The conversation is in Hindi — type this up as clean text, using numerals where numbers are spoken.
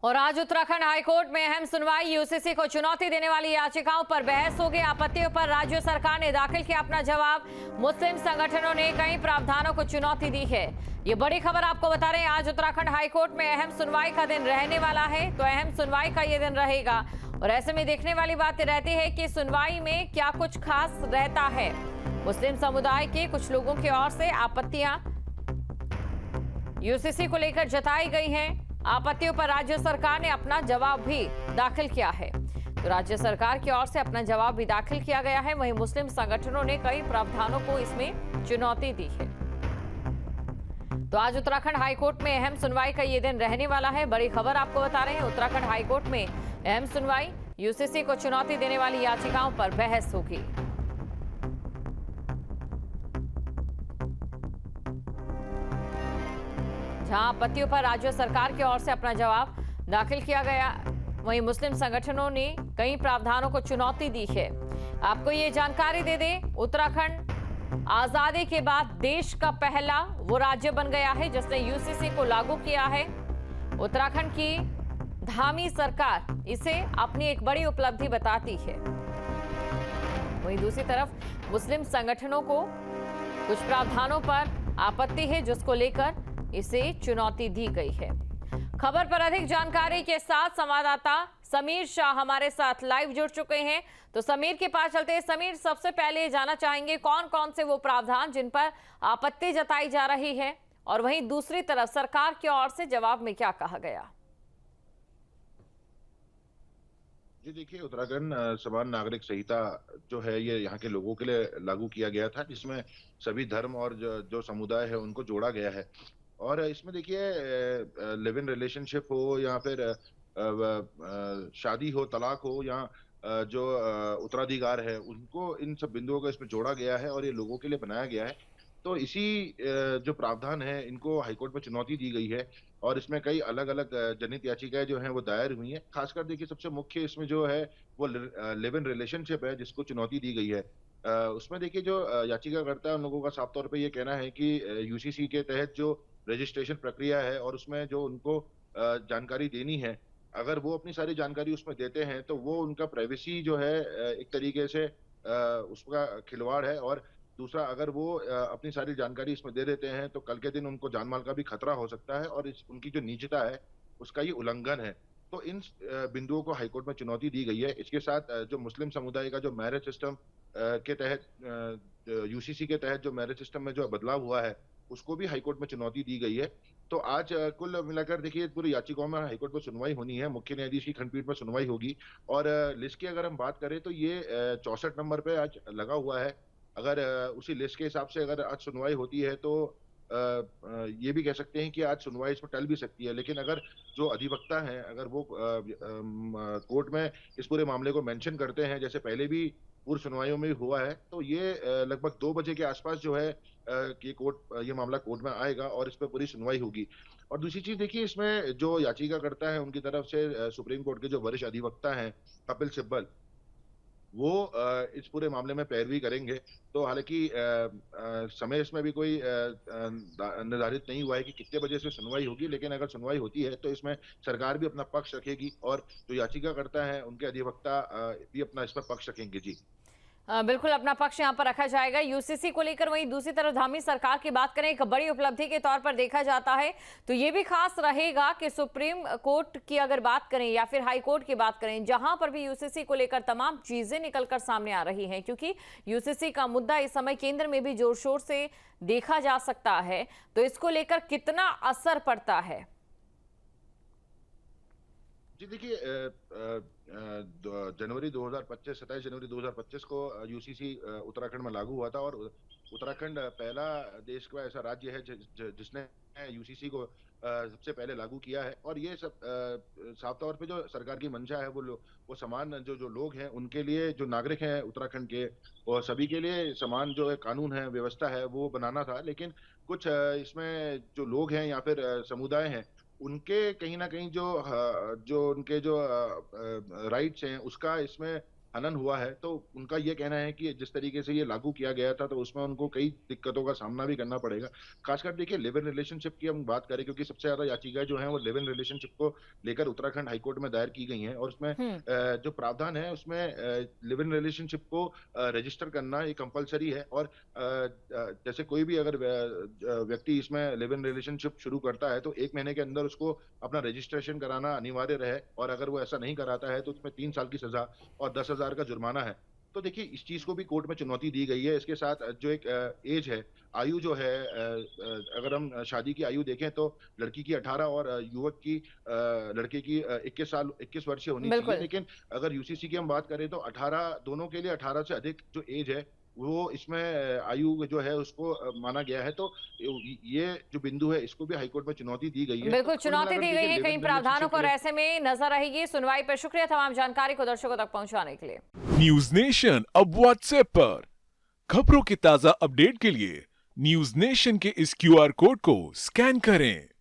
और आज उत्तराखंड हाईकोर्ट में अहम सुनवाई। यूसीसी को चुनौती देने वाली याचिकाओं पर बहस होगी। आपत्तियों पर राज्य सरकार ने दाखिल किया अपना जवाब। मुस्लिम संगठनों ने कई प्रावधानों को चुनौती दी है। ये बड़ी खबर आपको बता रहे हैं। आज उत्तराखंड हाईकोर्ट में अहम सुनवाई का दिन रहने वाला है, तो अहम सुनवाई का ये दिन रहेगा। और ऐसे में देखने वाली बात रहती है कि सुनवाई में क्या कुछ खास रहता है। मुस्लिम समुदाय के कुछ लोगों की ओर से आपत्तियां यूसीसी को लेकर जताई गई हैं। आपत्तियों पर राज्य सरकार ने अपना जवाब भी दाखिल किया है। तो राज्य सरकार की ओर से अपना जवाब भी दाखिल किया गया है। वहीं मुस्लिम संगठनों ने कई प्रावधानों को इसमें चुनौती दी है। तो आज उत्तराखंड हाईकोर्ट में अहम सुनवाई का ये दिन रहने वाला है। बड़ी खबर आपको बता रहे हैं। उत्तराखंड हाईकोर्ट में अहम सुनवाई। यूसीसी को चुनौती देने वाली याचिकाओं पर बहस होगी। जहां आपत्तियों पर राज्य सरकार की ओर से अपना जवाब दाखिल किया गया, वहीं मुस्लिम संगठनों ने कई प्रावधानों को चुनौती दी है। आपको ये जानकारी दे दें, उत्तराखंड आजादी के बाद देश का पहला वो राज्य बन गया है जिसने यूसीसी को लागू किया है। उत्तराखंड की धामी सरकार इसे अपनी एक बड़ी उपलब्धि बताती है। वहीं दूसरी तरफ मुस्लिम संगठनों को कुछ प्रावधानों पर आपत्ति है, जिसको लेकर इसे चुनौती दी गई है। खबर पर अधिक जानकारी के साथ संवाददाता समीर शाह हमारे साथ लाइव जुड़ चुके हैं। तो समीर के पास चलते हैं। समीर, सबसे पहले जानना चाहेंगे कौन कौन से वो प्रावधान जिन पर आपत्ति जताई जा रही है, और वहीं दूसरी तरफ सरकार की ओर से जवाब में क्या कहा गया। जी देखिए, उत्तराखंड समान नागरिक संहिता जो है ये यहाँ के लोगों के लिए लागू किया गया था, जिसमें सभी धर्म और जो समुदाय है उनको जोड़ा गया है। और इसमें देखिए, लिव इन रिलेशनशिप हो या फिर शादी हो, तलाक हो, या जो उत्तराधिकार है, उनको इन सब बिंदुओं को इसमें जोड़ा गया है और ये लोगों के लिए बनाया गया है। तो इसी जो प्रावधान है इनको हाईकोर्ट में चुनौती दी गई है और इसमें कई अलग अलग जनहित याचिकाएं जो हैं वो दायर हुई हैं। खासकर देखिए, सबसे मुख्य इसमें जो है वो लिव इन रिलेशनशिप है, जिसको चुनौती दी गई है। उसमें देखिए, जो याचिकाकर्ता है उन लोगों का साफ तौर पे ये कहना है कि यूसीसी के तहत जो रजिस्ट्रेशन प्रक्रिया है और उसमें जो उनको जानकारी देनी है, अगर वो अपनी सारी जानकारी उसमें देते हैं तो वो उनका प्राइवेसी जो है एक तरीके से उसका खिलवाड़ है। और दूसरा, अगर वो अपनी सारी जानकारी इसमें दे देते हैं तो कल के दिन उनको जान माल का भी खतरा हो सकता है और इस उनकी जो निजता है उसका ये उल्लंघन है। तो इन बिंदुओं को हाईकोर्ट में चुनौती दी गई है। इसके साथ जो मुस्लिम समुदाय का जो मैरिज सिस्टम के तहत यूसीसी के तहत जो मैरिज सिस्टम में जो बदलाव हुआ है उसको भी हाईकोर्ट में चुनौती दी गई है। तो आज कुल मिलाकर देखिए, पूरी याचिकाओं में हाईकोर्ट में सुनवाई होनी है। मुख्य न्यायाधीश की खंडपीठ में सुनवाई होगी। और लिस्ट की अगर हम बात करें तो ये 64 नंबर पे आज लगा हुआ है। अगर उसी लिस्ट के हिसाब से अगर आज सुनवाई होती है तो ये भी कह सकते हैं कि आज सुनवाई इसमें टल भी सकती है। लेकिन अगर जो अधिवक्ता हैं, अगर वो कोर्ट में इस पूरे मामले को मेंशन करते हैं, जैसे पहले भी पूर्व सुनवाइयों में हुआ है, तो ये लगभग 2 बजे के आसपास जो है ये मामला कोर्ट में आएगा और इस पर पूरी सुनवाई होगी। और दूसरी चीज देखिए, इसमें जो याचिकाकर्ता है उनकी तरफ से सुप्रीम कोर्ट के जो वरिष्ठ अधिवक्ता हैं कपिल सिब्बल, वो इस पूरे मामले में पैरवी करेंगे। तो हालांकि समय इसमें भी कोई निर्धारित नहीं हुआ है कि कितने बजे से सुनवाई होगी, लेकिन अगर सुनवाई होती है तो इसमें सरकार भी अपना पक्ष रखेगी और जो याचिकाकर्ता है उनके अधिवक्ता भी अपना इसमें पक्ष रखेंगे। जी बिल्कुल, अपना पक्ष यहां पर रखा जाएगा यूसीसी को लेकर। वहीं दूसरी तरफ धामी सरकार की बात करें, एक बड़ी उपलब्धि के तौर पर देखा जाता है, तो ये भी खास रहेगा कि सुप्रीम कोर्ट की अगर बात करें या फिर हाई कोर्ट की बात करें, जहां पर भी यूसीसी को लेकर तमाम चीजें निकलकर सामने आ रही हैं, क्योंकि यूसीसी का मुद्दा इस समय केंद्र में भी जोर शोर से देखा जा सकता है। तो इसको लेकर कितना असर पड़ता है। जी देखिए, जनवरी 2025, 27 जनवरी 2025 को यूसीसी उत्तराखंड में लागू हुआ था। और उत्तराखंड पहला देश का ऐसा राज्य है जिसने यूसीसी को सबसे पहले लागू किया है। और ये सब साफ तौर पे जो सरकार की मंशा है वो समान जो जो लोग हैं उनके लिए, जो नागरिक हैं उत्तराखंड के, और सभी के लिए समान जो है कानून है, व्यवस्था है, वो बनाना था। लेकिन कुछ इसमें जो लोग हैं या फिर समुदाय हैं, उनके कहीं ना कहीं जो उनके जो राइट्स हैं उसका इसमें हनन हुआ है, तो उनका ये कहना है कि जिस तरीके से ये लागू किया गया था, तो उसमें उनको कई दिक्कतों का सामना भी करना पड़ेगा। खासकर देखिए लिव इन रिलेशनशिप की हम बात करें, क्योंकि सबसे ज़्यादा याचिकाएँ जो हैं वो लिव इन रिलेशनशिप को लेकर उत्तराखंड हाई कोर्ट में दायर की गई हैं, और उसमें हम्म। जो प्रावधान है उसमें लिव इन रिलेशनशिप को रजिस्टर करना ये कंपल्सरी है, और जैसे कोई भी अगर व्यक्ति इसमें लिव इन रिलेशनशिप शुरू करता है, तो 1 महीने के अंदर उसको अपना रजिस्ट्रेशन कराना अनिवार्य रहे, और अगर वो ऐसा नहीं कराता है तो उसमें 3 साल की सज़ा और 10,000 का जुर्माना है। तो देखिए इस चीज़ को भी कोर्ट में चुनौती दी गई है। इसके साथ जो एक ऐज है, आयु जो है, अगर हम शादी की आयु देखें तो लड़की की 18 और युवक की लड़के की 21 साल 21 वर्षीय होनी चाहिए। बिल्कुल। लेकिन अगर यूसीसी की हम बात करें तो 18 दोनों के लिए 18 से अधिक जो ऐज है, वो इसमें आयु जो है उसको माना गया है। तो ये जो बिंदु है इसको भी हाई कोर्ट में चुनौती दी गई है। तो बिल्कुल कुल चुनौती मिलाकर दी देखिए गई है, लिव कई इन प्रावधानों रिलेशनशिप को के लिए ऐसे में नजर रहेगी। सुनवाई पर शुक्रिया तमाम जानकारी को दर्शकों तक पहुंचाने के लिए। न्यूज नेशन अब व्हाट्सएप पर खबरों के ताजा अपडेट के लिए न्यूज नेशन के इस क्यूआर कोड को स्कैन करें